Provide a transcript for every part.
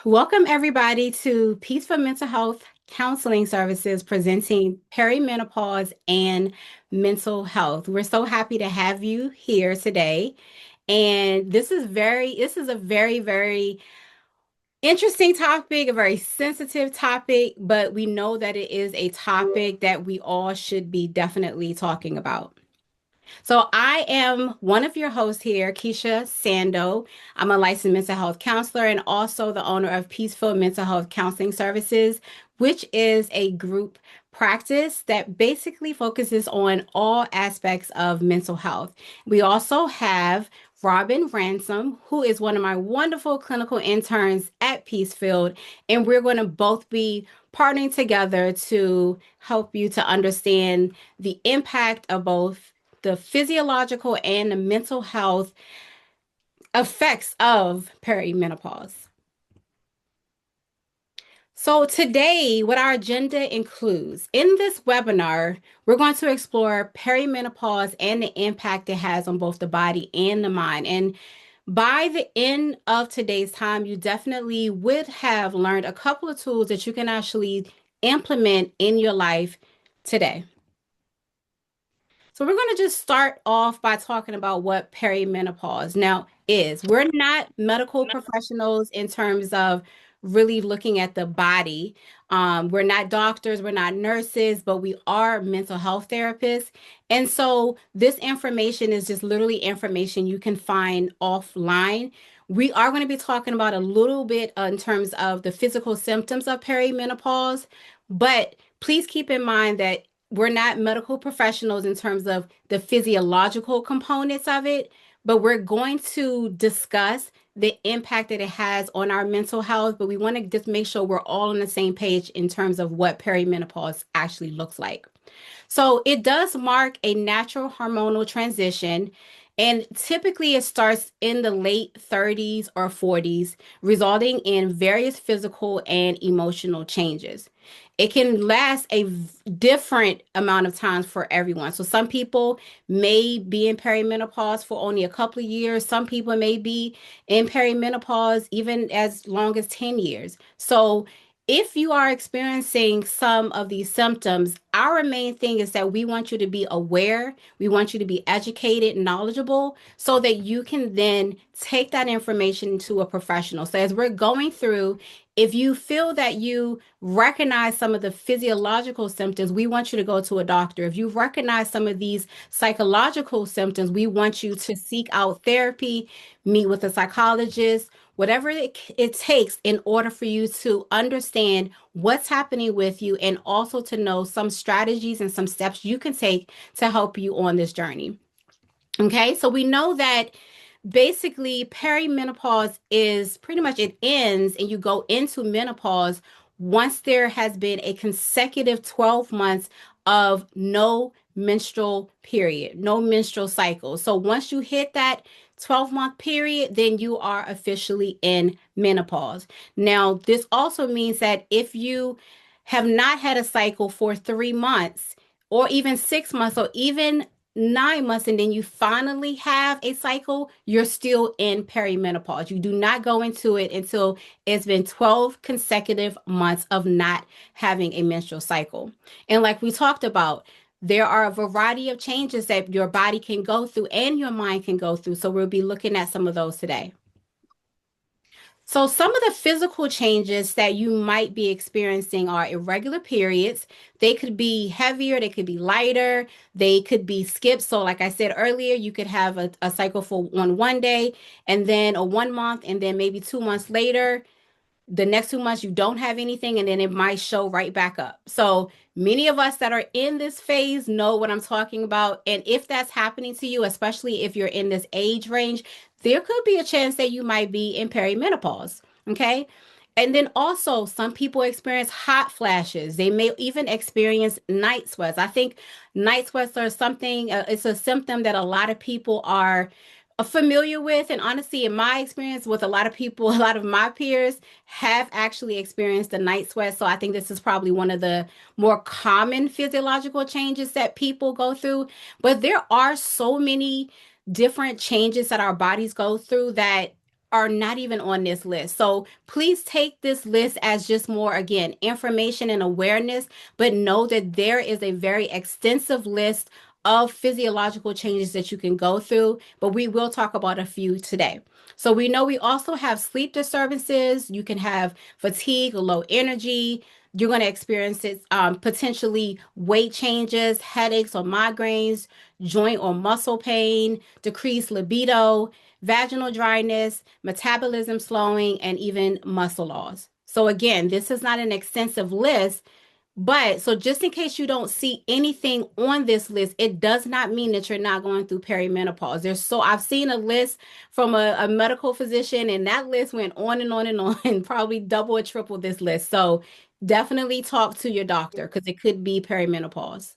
Welcome, everybody, to Peaceful Mental Health Counseling Services presenting perimenopause and mental health. We're so happy to have you here today. And this is a very interesting topic, a very sensitive topic, but we know that it is a topic that we all should be definitely talking about. So I am one of your hosts here, Keisha Sando. I'm a licensed mental health counselor and also the owner of Peaceful Mental Health Counseling Services, which is a group practice that basically focuses on all aspects of mental health. We also have Robin Ransom, who is one of my wonderful clinical interns at Peacefield, and we're going to both be partnering together to help you to understand the impact of both the physiological and the mental health effects of perimenopause. So, today, what our agenda includes in this webinar, we're going to explore perimenopause and the impact it has on both the body and the mind. And by the end of today's time, you definitely would have learned a couple of tools that you can actually implement in your life today. So we're going to just start off by talking about what perimenopause now is. We're not medical professionals in terms of really looking at the body. We're not doctors, we're not nurses, but we are mental health therapists. And so this information is just literally information you can find offline. We are going to be talking about a little bit in terms of the physical symptoms of perimenopause, but please keep in mind that we're not medical professionals in terms of the physiological components of it, but we're going to discuss the impact that it has on our mental health. But we want to just make sure we're all on the same page in terms of what perimenopause actually looks like. So it does mark a natural hormonal transition. And typically, it starts in the late 30s or 40s, resulting in various physical and emotional changes. It can last a different amount of times for everyone. So, some people may be in perimenopause for only a couple of years. Some people may be in perimenopause even as long as 10 years. So, if you are experiencing some of these symptoms, our main thing is that we want you to be aware, we want you to be educated, knowledgeable, so that you can then take that information to a professional. So, as we're going through, if you feel that you recognize some of the physiological symptoms, we want you to go to a doctor. If you recognize some of these psychological symptoms, we want you to seek out therapy, meet with a psychologist, whatever it takes in order for you to understand what's happening with you and also to know some strategies and some steps you can take to help you on this journey. Okay, so we know that basically perimenopause is pretty much it ends and you go into menopause once there has been a consecutive 12 months of no menstrual period, no menstrual cycle. So once you hit that 12-month period, then you are officially in menopause. Now, this also means that if you have not had a cycle for 3 months or even 6 months or even 9 months and then you finally have a cycle, you're still in perimenopause. You do not go into it until it's been 12 consecutive months of not having a menstrual cycle. And like we talked about, there are a variety of changes that your body can go through and your mind can go through. So we'll be looking at some of those today. So, some of the physical changes that you might be experiencing are irregular periods. They could be heavier, they could be lighter, they could be skipped. So, like I said earlier, you could have a cycle for one day and then a 1 month, and then maybe 2 months later, the next 2 months you don't have anything and then it might show right back up. So many of us that are in this phase know what I'm talking about. And if that's happening to you, especially if you're in this age range, there could be a chance that you might be in perimenopause. Okay. And then also, some people experience hot flashes. They may even experience night sweats. I think night sweats are something, it's a symptom that a lot of people are familiar with. And honestly, in my experience with a lot of people, a lot of my peers have actually experienced the night sweat. So I think this is probably one of the more common physiological changes that people go through. But there are so many different changes that our bodies go through that are not even on this list. So please take this list as just more, again, information and awareness, but know that there is a very extensive list of physiological changes that you can go through, but we will talk about a few today. So we know we also have sleep disturbances. You can have fatigue or low energy. You're going to experience it, potentially weight changes, headaches or migraines, joint or muscle pain, decreased libido, vaginal dryness, metabolism slowing, and even muscle loss. So, again, this is not an extensive list, but so just in case you don't see anything on this list, it does not mean that you're not going through perimenopause. I've seen a list from a medical physician, and that list went on and on and on, and probably double or triple this list. So, definitely talk to your doctor because it could be perimenopause.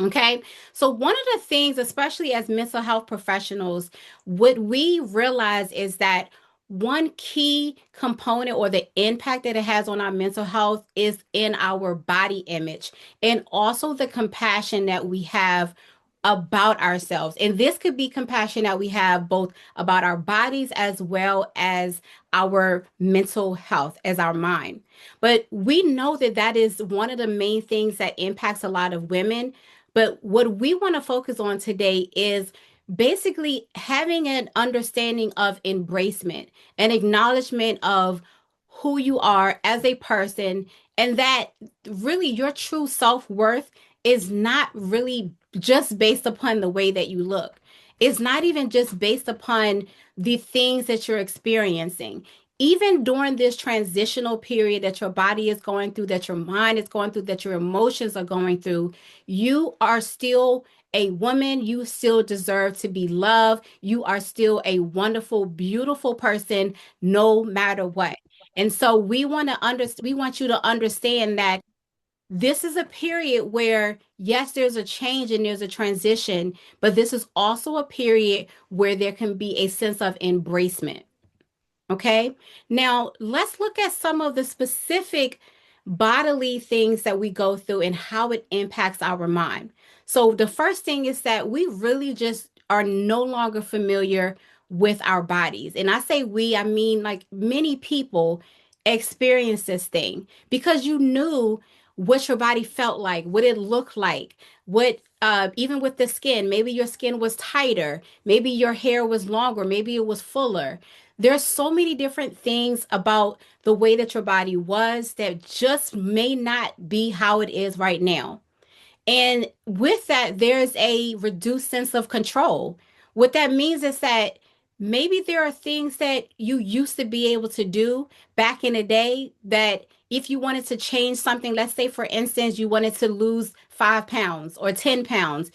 Okay. So, one of the things, especially as mental health professionals, what we realize is that one key component or the impact that it has on our mental health is in our body image and also the compassion that we have about ourselves. And this could be compassion that we have both about our bodies as well as our mental health, as our mind. But we know that that is one of the main things that impacts a lot of women. But what we want to focus on today is basically having an understanding of embracement, an acknowledgement of who you are as a person, and that really your true self worth is not really just based upon the way that you look. It's not even just based upon the things that you're experiencing. Even during this transitional period that your body is going through, that your mind is going through, that your emotions are going through, you are still a woman. You still deserve to be loved. You are still a wonderful, beautiful person, no matter what. And so we want you to understand that this is a period where, yes, there's a change and there's a transition, but this is also a period where there can be a sense of embracement. Okay. Now let's look at some of the specific bodily things that we go through and how it impacts our mind. So, the first thing is that we really just are no longer familiar with our bodies. And I say we, I mean like many people experience this thing because you knew what your body felt like, what it looked like, what even with the skin, maybe your skin was tighter, maybe your hair was longer, maybe it was fuller. There's so many different things about the way that your body was that just may not be how it is right now. And with that, there's a reduced sense of control. What that means is that maybe there are things that you used to be able to do back in the day that if you wanted to change something, let's say for instance, you wanted to lose 5 pounds or 10 pounds,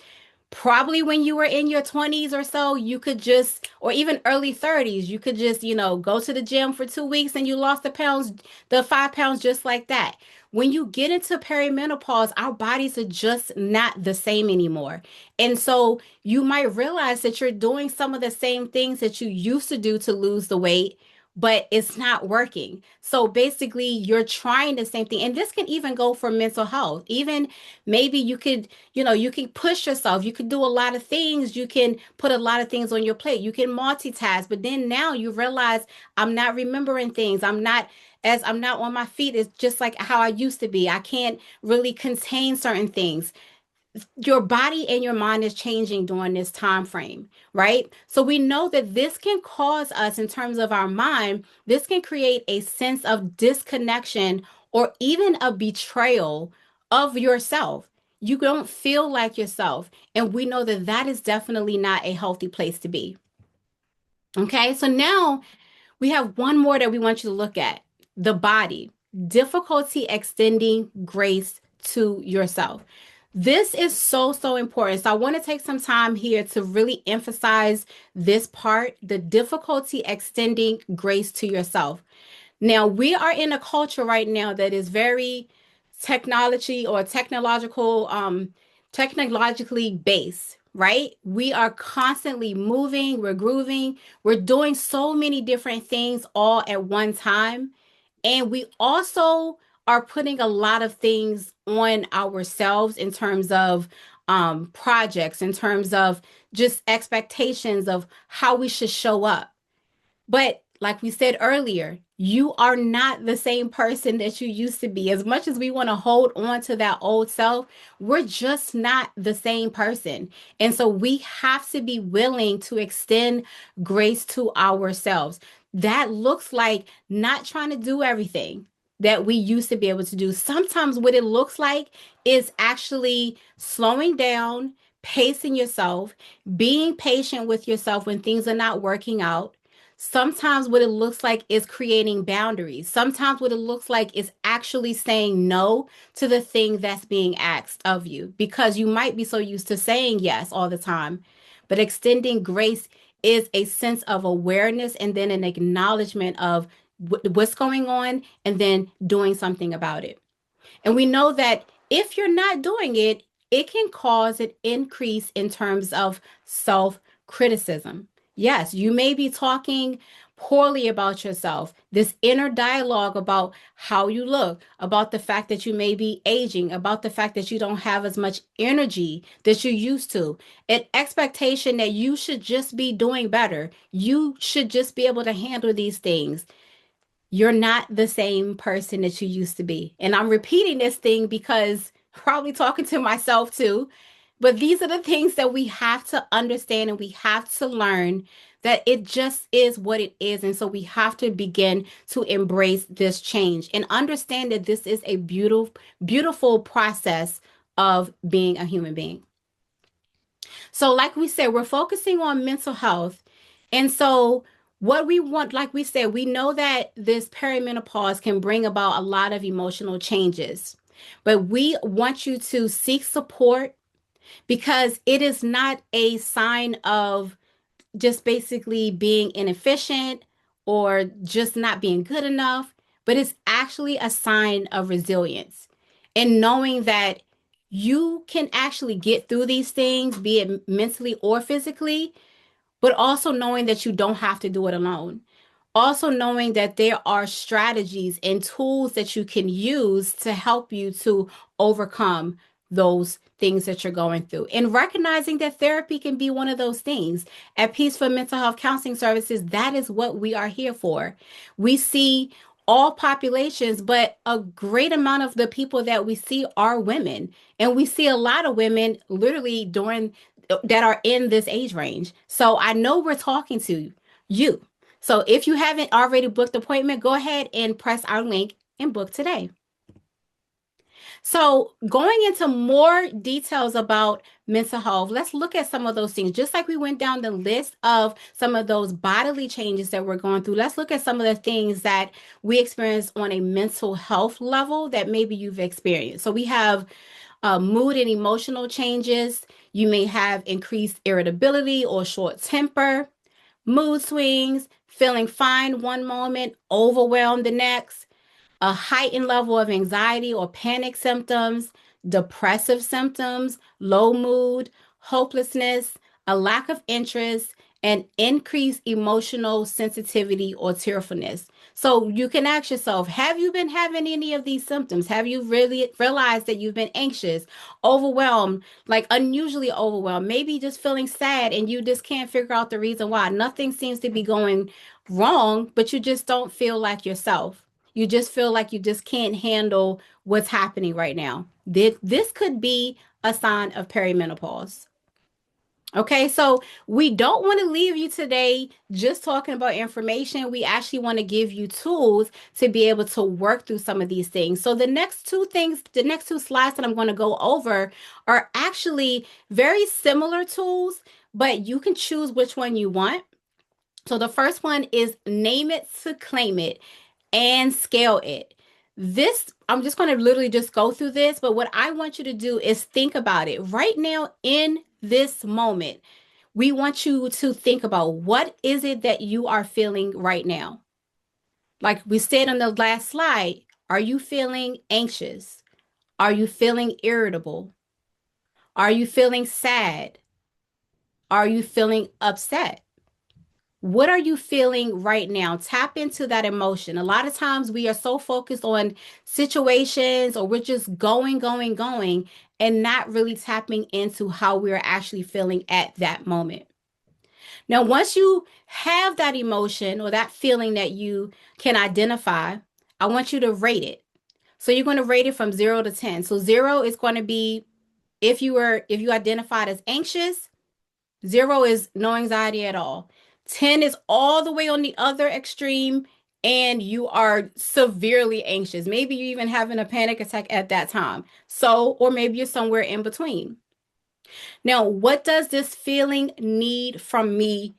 probably when you were in your 20s or so, you could just, or even early 30s, you could just, go to the gym for 2 weeks and you lost the 5 pounds just like that. When you get into perimenopause, our bodies are just not the same anymore. And so you might realize that you're doing some of the same things that you used to do to lose the weight, but it's not working. So basically, you're trying the same thing. And this can even go for mental health. Even maybe you can push yourself. You can do a lot of things. You can put a lot of things on your plate. You can multitask. But then now you realize I'm not remembering things. I'm not on my feet. It's just like how I used to be. I can't really contain certain things. Your body and your mind is changing during this time frame, right? So we know that this can cause us, in terms of our mind, this can create a sense of disconnection or even a betrayal of yourself. You don't feel like yourself, and we know that that is definitely not a healthy place to be. Okay, so now we have one more that we want you to look at: the body, difficulty extending grace to yourself. This is so, so important. So, I want to take some time here to really emphasize this part: the difficulty extending grace to yourself. Now, we are in a culture right now that is very technology or technologically based, right? We are constantly moving, we're grooving, we're doing so many different things all at one time. And we also are putting a lot of things on ourselves in terms of projects, in terms of just expectations of how we should show up. But like we said earlier, you are not the same person that you used to be. As much as we want to hold on to that old self, we're just not the same person. And so we have to be willing to extend grace to ourselves. That looks like not trying to do everything that we used to be able to do. Sometimes what it looks like is actually slowing down, pacing yourself, being patient with yourself when things are not working out. Sometimes what it looks like is creating boundaries. Sometimes what it looks like is actually saying no to the thing that's being asked of you because you might be so used to saying yes all the time. But extending grace is a sense of awareness and then an acknowledgement of what's going on and then doing something about it. And we know that if you're not doing it, it can cause an increase in terms of self criticism. Yes, you may be talking poorly about yourself, this inner dialogue about how you look, about the fact that you may be aging, about the fact that you don't have as much energy that you used to, an expectation that you should just be doing better. You should just be able to handle these things. You're not the same person that you used to be. And I'm repeating this thing because probably talking to myself too. But these are the things that we have to understand and we have to learn that it just is what it is. And so we have to begin to embrace this change and understand that this is a beautiful, beautiful process of being a human being. So, like we said, we're focusing on mental health. And so, what we want, like we said, we know that this perimenopause can bring about a lot of emotional changes, but we want you to seek support because it is not a sign of just basically being inefficient or just not being good enough, but it's actually a sign of resilience and knowing that you can actually get through these things, be it mentally or physically, but also knowing that you don't have to do it alone. Also, knowing that there are strategies and tools that you can use to help you to overcome those things that you're going through. And recognizing that therapy can be one of those things. At Peaceful Mental Health Counseling Services, that is what we are here for. We see all populations, but a great amount of the people that we see are women. And we see a lot of women literally during that are in this age range. So I know we're talking to you. So if you haven't already booked an appointment, go ahead and press our link and book today. So, going into more details about mental health, let's look at some of those things. Just like we went down the list of some of those bodily changes that we're going through, let's look at some of the things that we experience on a mental health level that maybe you've experienced. So, we have mood and emotional changes. You may have increased irritability or short temper, mood swings, feeling fine one moment, overwhelmed the next, a heightened level of anxiety or panic symptoms, depressive symptoms, low mood, hopelessness, a lack of interest, and increased emotional sensitivity or tearfulness. So you can ask yourself, have you been having any of these symptoms? Have you really realized that you've been anxious, overwhelmed, like unusually overwhelmed, maybe just feeling sad and you just can't figure out the reason why? Nothing seems to be going wrong, but you just don't feel like yourself. You just feel like you just can't handle what's happening right now. This could be a sign of perimenopause. Okay, so we don't want to leave you today just talking about information. We actually want to give you tools to be able to work through some of these things. So the next two things, the next two slides that I'm going to go over are actually very similar tools, but you can choose which one you want. So the first one is name it to claim it and scale it. This, I'm just going to literally just go through this, but what I want you to do is think about it right now in this moment. We want you to think about what is it that you are feeling right now. Like we said on the last slide, are you feeling anxious? Are you feeling irritable? Are you feeling sad? Are you feeling upset? What are you feeling right now? Tap into that emotion. A lot of times we are so focused on situations or we're just going, and not really tapping into how we're actually feeling at that moment. Now, once you have that emotion or that feeling that you can identify, I want you to rate it. So you're going to rate it from 0 to 10. So 0 is going to be if you identified as anxious, 0 is no anxiety at all. 10 is all the way on the other extreme and you are severely anxious. Maybe you're even having a panic attack at that time. So, or maybe you're somewhere in between. Now, what does this feeling need from me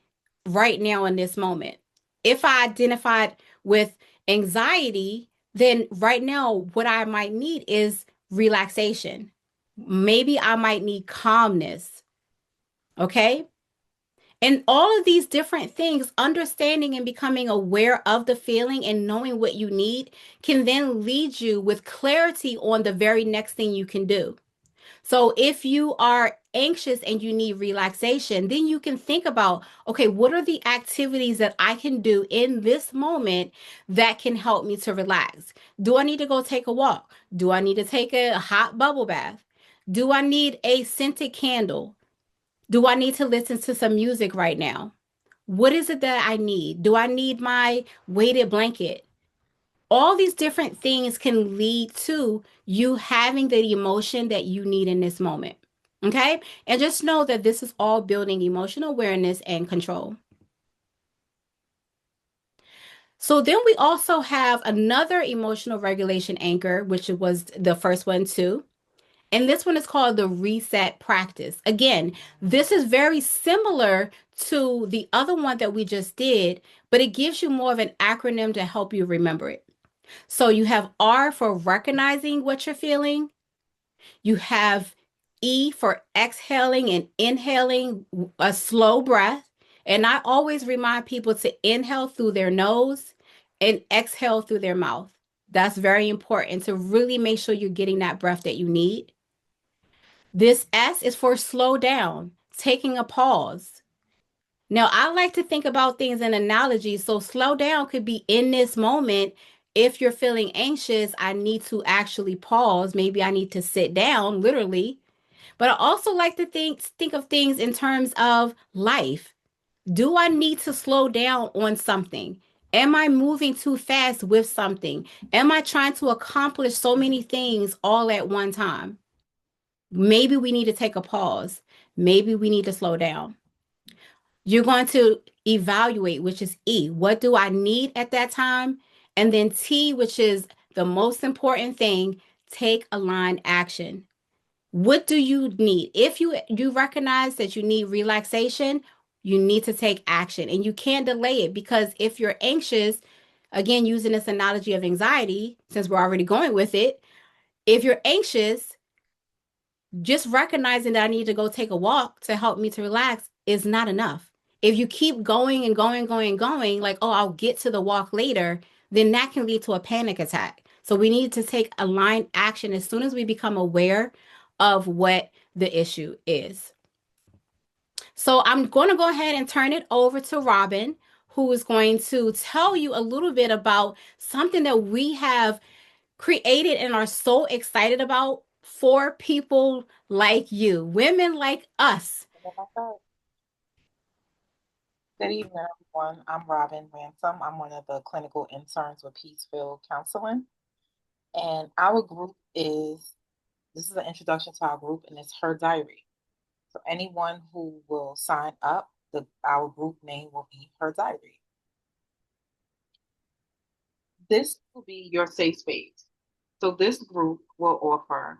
right now in this moment? If I identified with anxiety, then right now, what I might need is relaxation. Maybe I might need calmness. Okay. And all of these different things, understanding and becoming aware of the feeling and knowing what you need can then lead you with clarity on the very next thing you can do. So if you are anxious and you need relaxation, then you can think about, okay, what are the activities that I can do in this moment that can help me to relax? Do I need to go take a walk? Do I need to take a hot bubble bath? Do I need a scented candle? Do I need to listen to some music right now? What is it that I need? Do I need my weighted blanket? All these different things can lead to you having the emotion that you need in this moment. Okay. And just know that this is all building emotional awareness and control. So then we also have another emotional regulation anchor, which was the first one too. And this one is called the reset practice. Again, this is very similar to the other one that we just did, but it gives you more of an acronym to help you remember it. So you have R for recognizing what you're feeling. You have E for exhaling and inhaling a slow breath. And I always remind people to inhale through their nose and exhale through their mouth. That's very important to really make sure you're getting that breath that you need. This S is for slow down, taking a pause. Now, I like to think about things in analogies. So, slow down could be in this moment. If you're feeling anxious, I need to actually pause. Maybe I need to sit down, literally. But I also like to think of things in terms of life. Do I need to slow down on something? Am I moving too fast with something? Am I trying to accomplish so many things all at one time? Maybe we need to take a pause. Maybe we need to slow down. You're going to evaluate, which is E. What do I need at that time? And then T, which is the most important thing, take aligned action. What do you need? If you recognize that you need relaxation, you need to take action and you can't delay it because if you're anxious, again using this analogy of anxiety, since we're already going with it, if you're anxious, just recognizing that I need to go take a walk to help me to relax is not enough. If you keep going and going, going, going, like, oh, I'll get to the walk later, then that can lead to a panic attack. So we need to take aligned action as soon as we become aware of what the issue is. So I'm going to go ahead and turn it over to Robin, who is going to tell you a little bit about something that we have created and are so excited about for people like you, women like us. Good evening, everyone. I'm Robin Ransom. I'm one of the clinical interns with Peacefield Counseling. And our group this is an introduction to our group, and it's Her Diary. So anyone who will sign up, our group name will be Her Diary. This will be your safe space. So this group will offer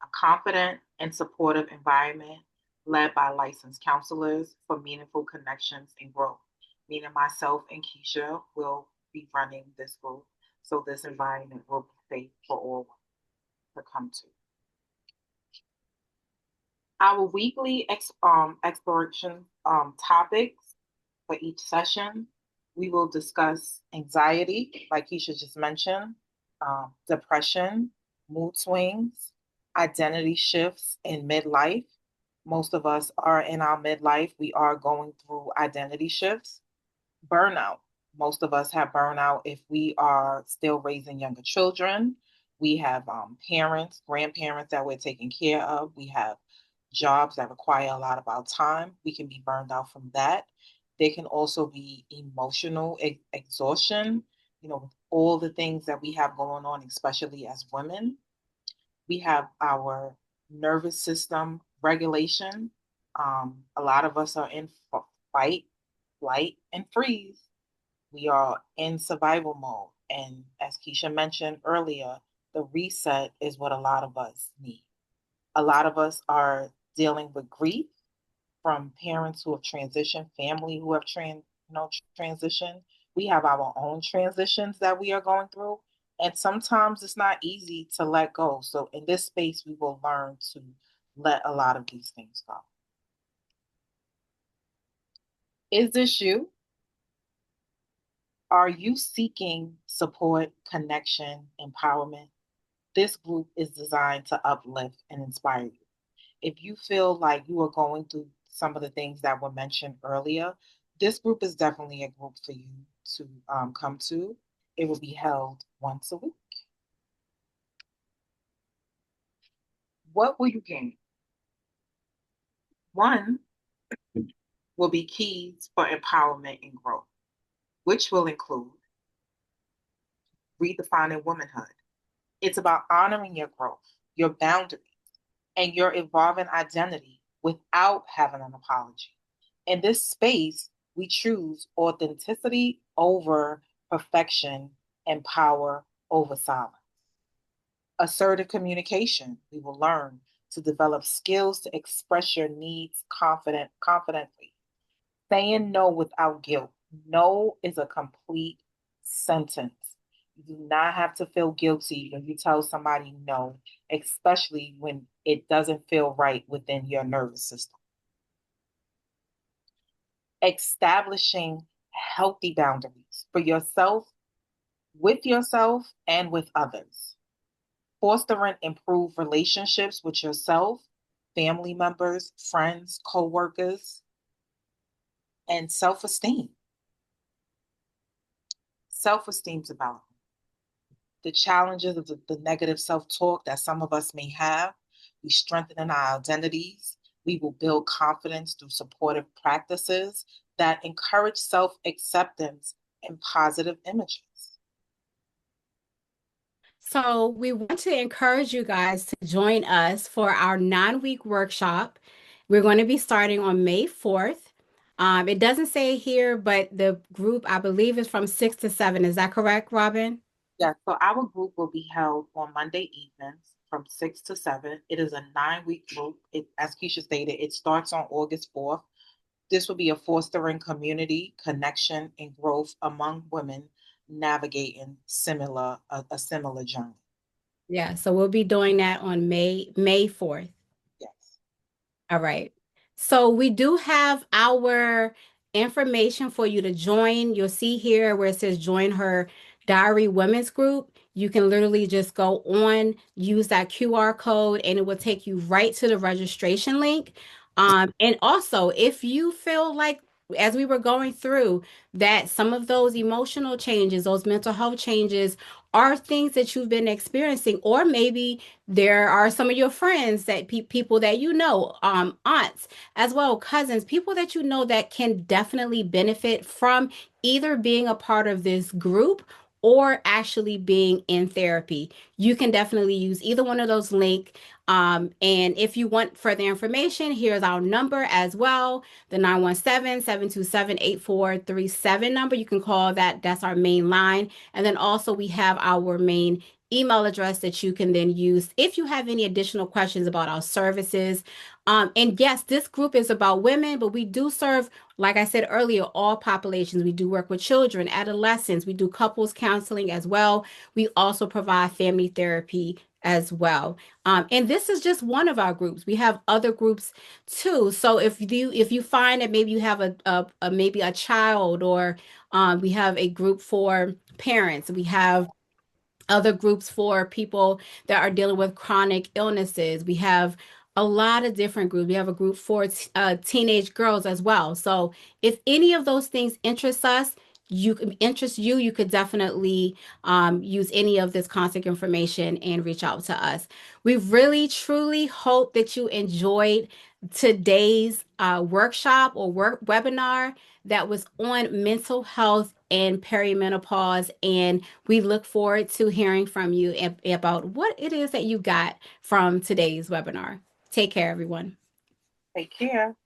a confident and supportive environment led by licensed counselors for meaningful connections and growth. Meaning myself and Keisha will be running this group. So this environment will be safe for all to come to. Our weekly exploration topics for each session, we will discuss anxiety, like Keisha just mentioned, depression, mood swings, identity shifts in midlife. Most of us are in our midlife. We are going through identity shifts. Burnout. Most of us have burnout if we are still raising younger children. We have parents, grandparents that we're taking care of. We have jobs that require a lot of our time. We can be burned out from that. There can also be emotional exhaustion, with all the things that we have going on, especially as women. We have our nervous system regulation. A lot of us are in fight, flight, and freeze. We are in survival mode. And as Keisha mentioned earlier, the reset is what a lot of us need. A lot of us are dealing with grief from parents who have transitioned, family who have transitioned. We have our own transitions that we are going through, and sometimes it's not easy to let go. So in this space, we will learn to let a lot of these things go. Is this you? Are you seeking support, connection, empowerment? This group is designed to uplift and inspire you. If you feel like you are going through some of the things that were mentioned earlier, this group is definitely a group for you to come to. It will be held once a week. What will you gain? One will be keys for empowerment and growth, which will include redefining womanhood. It's about honoring your growth, your boundaries, and your evolving identity without having an apology. In this space, we choose authenticity over perfection and power over silence. Assertive communication, we will learn to develop skills to express your needs confidently. Saying no without guilt. No is a complete sentence. You do not have to feel guilty when you tell somebody no, especially when it doesn't feel right within your nervous system. Establishing healthy boundaries for yourself, with yourself, and with others. Fostering improved relationships with yourself, family members, friends, co-workers, and self-esteem. Self-esteem development. The challenges of the negative self-talk that some of us may have. We strengthen our identities. We will build confidence through supportive practices that encourage self-acceptance and positive images. So, we want to encourage you guys to join us for our 9-week workshop. We're going to be starting on May 4th. It doesn't say here, but the group, I believe, is from 6 to 7. Is that correct, Robin? Yeah, so our group will be held on Monday evenings from 6 to 7. It is a 9-week group. As Keisha stated, it starts on August 4th. This will be a fostering community, connection, and growth among women navigating a similar journey. Yeah, so we'll be doing that on May 4th. Yes. All right. So we do have our information for you to join. You'll see here where it says join her diary women's group. You can literally just go on, use that QR code, and it will take you right to the registration link. And also, if you feel like, as we were going through, that some of those emotional changes, those mental health changes, are things that you've been experiencing, or maybe there are some of your friends that people that you know, aunts as well, cousins, people that you know that can definitely benefit from either being a part of this group or actually being in therapy. You can definitely use either one of those links. And if you want further information, here's our number as well, the 917-727-8437 number. You can call that. That's our main line. And then also we have our main email address that you can then use if you have any additional questions about our services. And yes, this group is about women, but we do serve, like I said earlier, all populations. We do work with children, adolescents. We do couples counseling as well. We also provide family therapy as well. And this is just one of our groups. We have other groups too. So if you find that maybe you have a maybe a child, or we have a group for parents. We have other groups for people that are dealing with chronic illnesses. We have a lot of different groups. We have a group for teenage girls as well. So if any of those things interest us, interest you, you could definitely use any of this contact information and reach out to us. We really truly hope that you enjoyed today's workshop or work webinar that was on mental health and perimenopause, and we look forward to hearing from you about what it is that you got from today's webinar. Take care, everyone. Take care.